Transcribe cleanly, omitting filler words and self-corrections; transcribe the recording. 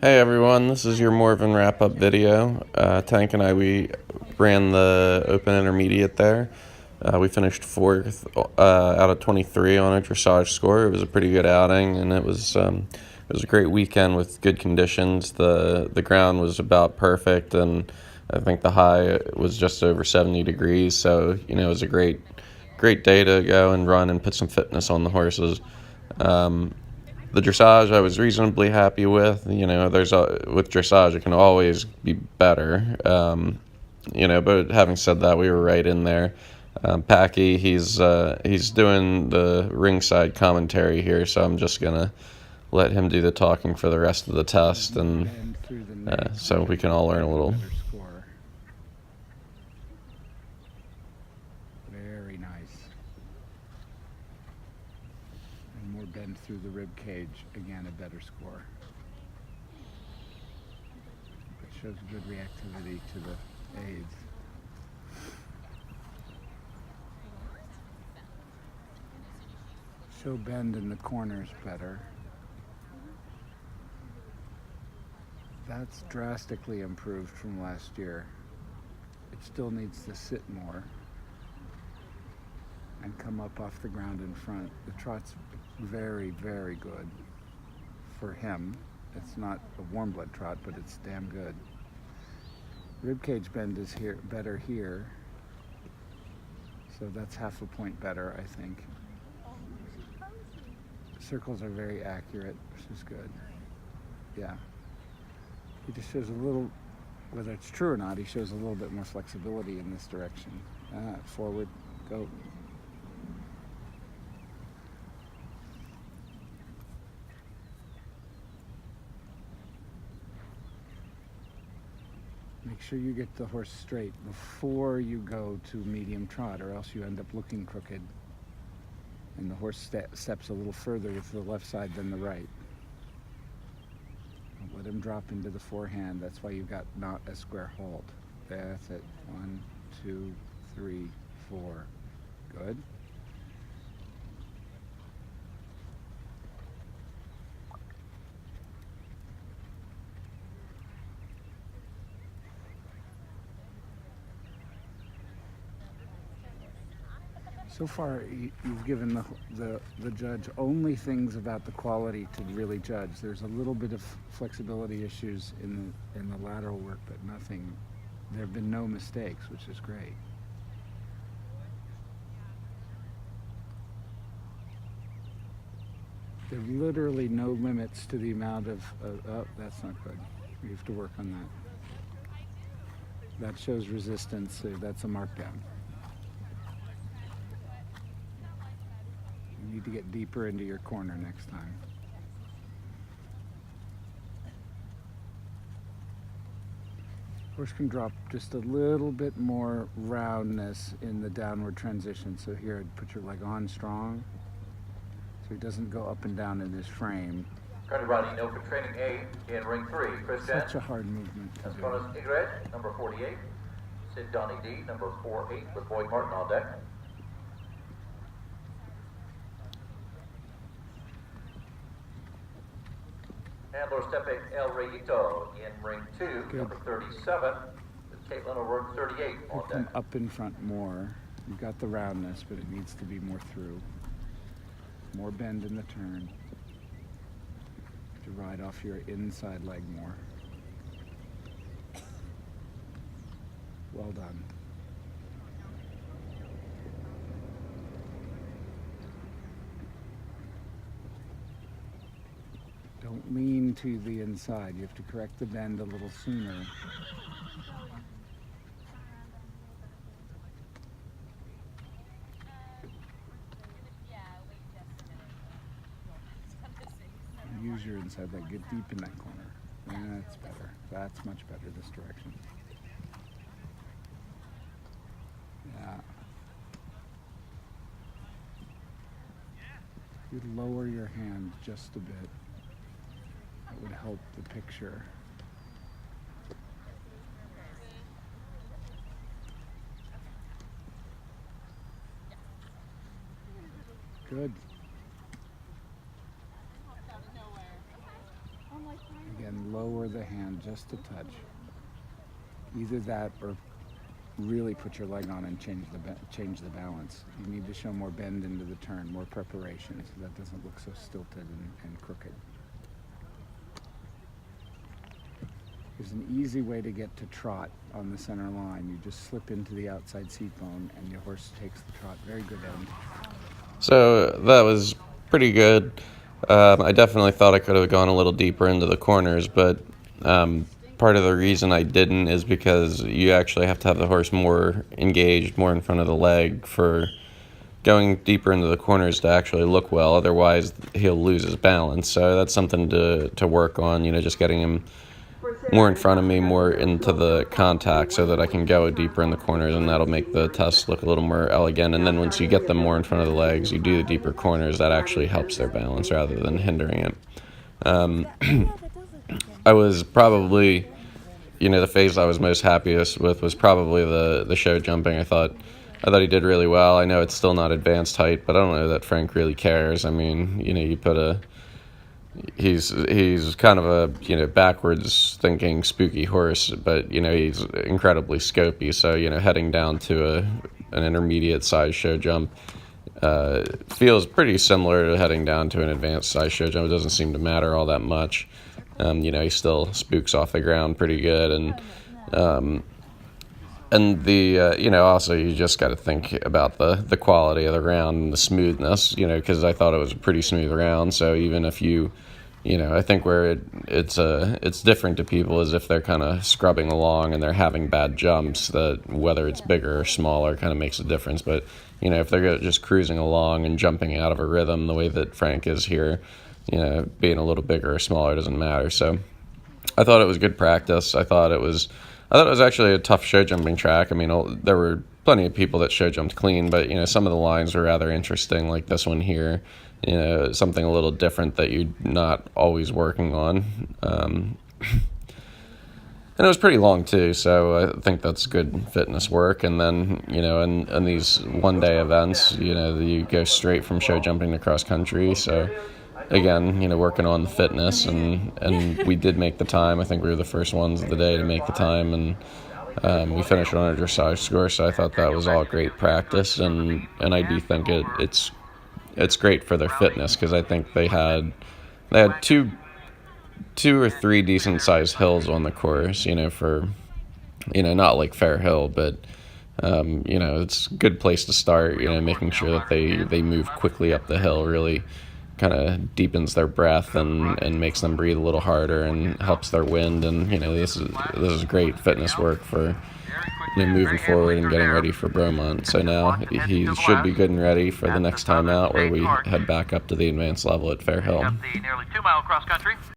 Hey everyone, this is your Morven wrap-up video. Tank and we ran the Open Intermediate there. We finished fourth out of 23 on a dressage score. It was a pretty good outing, and it was a great weekend with good conditions. The ground was about perfect, and I think the high was just over 70 degrees. So it was a great day to go and run and put some fitness on the horses. The dressage I was reasonably happy with. With dressage it can always be better. But having said that, we were right in there. Packy, he's doing the ringside commentary here, so I'm just gonna let him do the talking for the rest of the test, and so we can all learn a little. Very nice. And more bend through the rib cage. Again, a better score. It shows good reactivity to the aids. Show bend in the corners better. That's drastically improved from last year. It still needs to sit more and come up off the ground in front. The trot's very, very good for him. It's not a warm blood trot, but it's damn good. Ribcage bend is better here, so that's half a point better, I think. Circles are very accurate, which is good. Yeah. He just shows a little, whether it's true or not, he shows a little bit more flexibility in this direction. Forward, go. Make sure you get the horse straight before you go to medium trot, or else you end up looking crooked. And the horse steps a little further with the left side than the right. Let him drop into the forehand. That's why you've got not a square hold. That's it. 1, 2, 3, 4. Good. So far, you've given the judge only things about the quality to really judge. There's a little bit of flexibility issues in the lateral work, but nothing. There have been no mistakes, which is great. There are literally no limits to the amount of. Oh, that's not good. We have to work on that. That shows resistance. So that's a markdown. You need to get deeper into your corner next time. Horse can drop just a little bit more roundness in the downward transition. So here, I'd put your leg on strong, so he doesn't go up and down in his frame. Currently riding no for training A in ring 3. Chris Such a hard movement to as do. far as Igret, number 48. Sid Donnie D, number 48, with Boyd Martin on deck. Handler Stepe El Reyito in ring 2, Good. number 37, with Caitlin O'Rourke 38 on Come deck. up in front more. You've got the roundness, but it needs to be more through. More bend in the turn. To ride off your inside leg more. Well done. Don't lean to the inside. You have to correct the bend a little sooner. Use your inside leg. Get deep in that corner. That's better. That's much better this direction. Yeah. You lower your hand just a bit. That would help the picture. Good. I'm like, Again, lower the hand just a touch. Either that or really put your leg on and change the balance. You need to show more bend into the turn, more preparation, so that doesn't look so stilted and crooked. There's an easy way to get to trot on the center line. You just slip into the outside seat bone and your horse takes the trot. Very good end. So that was pretty good. I definitely thought I could have gone a little deeper into the corners, but part of the reason I didn't is because you actually have to have the horse more engaged, more in front of the leg for going deeper into the corners to actually look well. Otherwise, he'll lose his balance. So that's something to work on, just getting him more in front of me, more into the contact so that I can go deeper in the corners, and that'll make the test look a little more elegant. And then once you get them more in front of the legs, you do the deeper corners, that actually helps their balance rather than hindering it. I was probably, the phase I was most happiest with was probably the show jumping. I thought he did really well. I know it's still not advanced height, but I don't know that Frank really cares. I mean, you put he's kind of a backwards thinking spooky horse, but he's incredibly scopy. So heading down to an intermediate size show jump feels pretty similar to heading down to an advanced size show jump. It doesn't seem to matter all that much. He still spooks off the ground pretty good, and the also you just got to think about the quality of the round and the smoothness, because I thought it was a pretty smooth round. So even if I think where it's different to people is if they're kind of scrubbing along and they're having bad jumps, that whether it's bigger or smaller kind of makes a difference. But if they're just cruising along and jumping out of a rhythm the way that Frank is here, being a little bigger or smaller doesn't matter. So I thought it was good practice. I thought it was actually a tough show jumping track. I mean, there were plenty of people that show jumped clean, but some of the lines were rather interesting, like this one here. Something a little different that you're not always working on. And it was pretty long too, so I think that's good fitness work. And then, in these one-day events, you go straight from show jumping to cross country. So again, working on the fitness, and we did make the time. I think we were the first ones of the day to make the time, and we finished on a dressage score. So I thought that was all great practice, and I do think it's great for their fitness, because I think they had two or three decent sized hills on the course, for not like Fair Hill, but it's a good place to start, making sure that they move quickly up the hill really kind of deepens their breath and makes them breathe a little harder and helps their wind. And this is great fitness work for moving forward and getting ready for Bromont. So now he should be good and ready for the next time out, where we head back up to the advanced level at Fair Hill. The nearly 2-mile cross country.